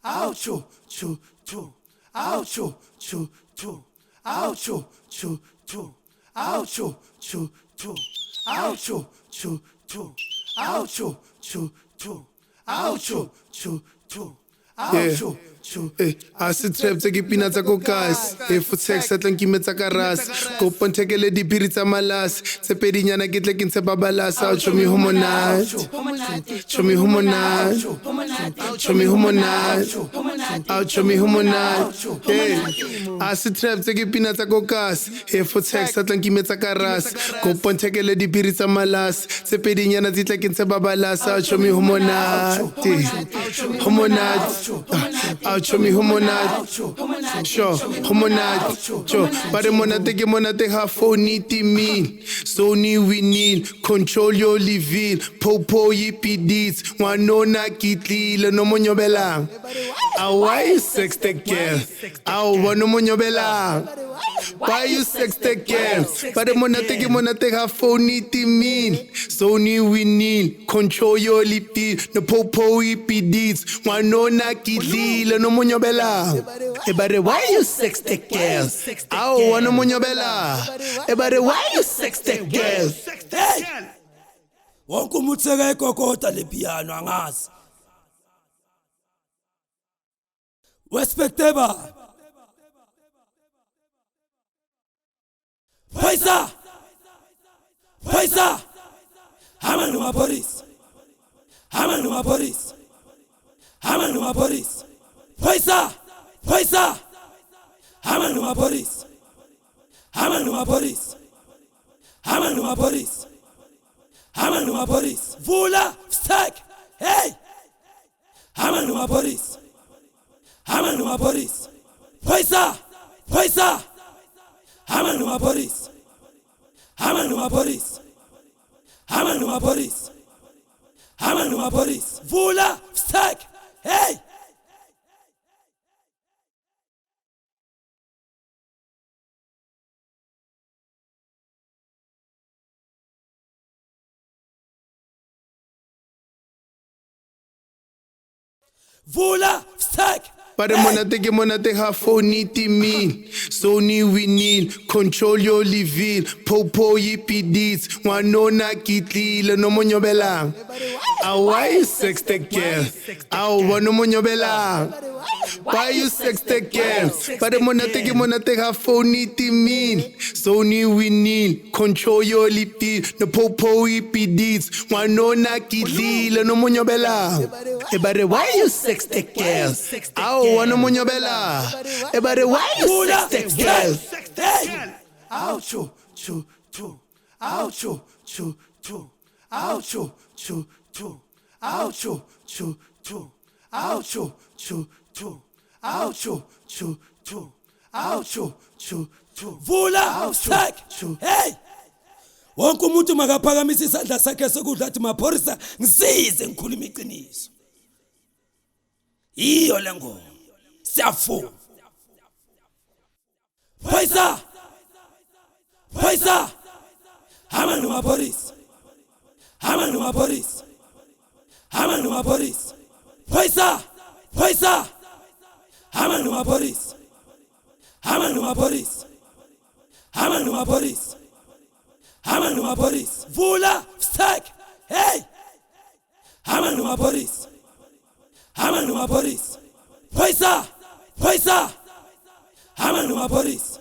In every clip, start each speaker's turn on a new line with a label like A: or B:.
A: Oucho, chu, chu. Oucho, chu, chu. Oucho, chu, chu. Oucho, chu, chu. Oucho, chu, chu. Oucho, chu, chu. Oucho, chu, chu. Oucho, chu.
B: Asitrap tsa kipina tsa kokas for sex sa tlang kime tsa karas ko ponthekele dipiri tsa malas tse pedinyana ke tle ke ntse babalasa show me homonat show me homonat show me homonat show me homonat asitrap tsa kipina tsa kokas for sex sa tlang kime tsa karas ko ponthekele dipiri tsa malas tse pedinyana tse tle ke ntse babalasa show me homonat homonat show me homonat, sure, homonat, sure. But monate ke monate ha phone mean. Sony we need, control your living. Popo yippee deeds, wanona kitlile no monyobelang. Why you sex the girl? Wano monyobelang. Why you sex the girl? But monate ke monate ha phone mean. Sony we need, control your living. No popo yippee deeds, wanona kitlile no monyobelang. Everybody, why you sex the girl? I wanna munyobela. Everybody, why you sex the girl?
A: Hey! Wonke umutseka ikokota le piano angazi. Respectable. Phoyisa! Phoyisa! Hamanu Maphorisa. Hamanu Maphorisa. Hamanu Maphorisa. Phoyisa! Phoyisa! Hamanu Maphorisa. Hamanu Maphorisa. Hamanu Maphorisa. Hamanu Maphorisa. Vula, stack. Hey! Hamanu Maphorisa. Hamanu Maphorisa. Phoyisa! Phoyisa! Hamanu Maphorisa. Hamanu Maphorisa. Hamanu Maphorisa. Hamanu Maphorisa. Vula, stack. Hey! Vula, stack.
B: But monate ha phone mean. Sony we need, control your living. Popo yippee deeds, wanona kitlile no monyobelang. Why you sex the girl? Wano monyobelang. Why you sex the girl? But monate ha phone mean. Sony we need, control your living. No popo yippee deeds, wanona kitlile no monyobelang. Everybody, why you sex the girl? Wanna munyobela. Everybody, why you sex the girl?
A: Oucho, chu, chu. Oucho, chu, chu. Oucho, chu, chu. Oucho, chu, chu. Oucho, chu, chu. Oucho, chu, chu. Oucho, chu, chu. Vula, stack. Hey! Wonke umuntu makaphakamisa isandla sakhe sokudla athi Maphorisa ngisize ngikhuluma iqiniso. Iyo lengo. Siyafu. Phoyisa! Phoyisa! Hamanu Maphorisa. Hamanu Maphorisa. Hamanu Maphorisa. Phoyisa! Phoyisa! Hamanu Maphorisa. Hamanu Maphorisa. Hamanu Maphorisa. Hamanu Maphorisa. Vula, stack. Hey! Hamanu Maphorisa. Hamanu Maphorisa. Phoyisa! Phoyisa! Hamanu Maphorisa.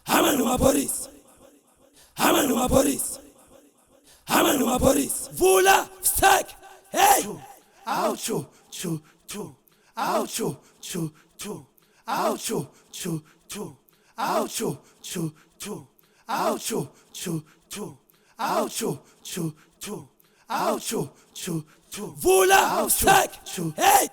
A: Hamanu Maphorisa. Hamanu Maphorisa. Hamanu Maphorisa. Vula, stack. Hey! Oucho, chu, chu. Oucho, chu, chu. Oucho, chu, chu. Oucho, chu, chu. Oucho, chu, chu. Oucho, chu, chu. Oucho, chu, chu. Vula, stack. Hey!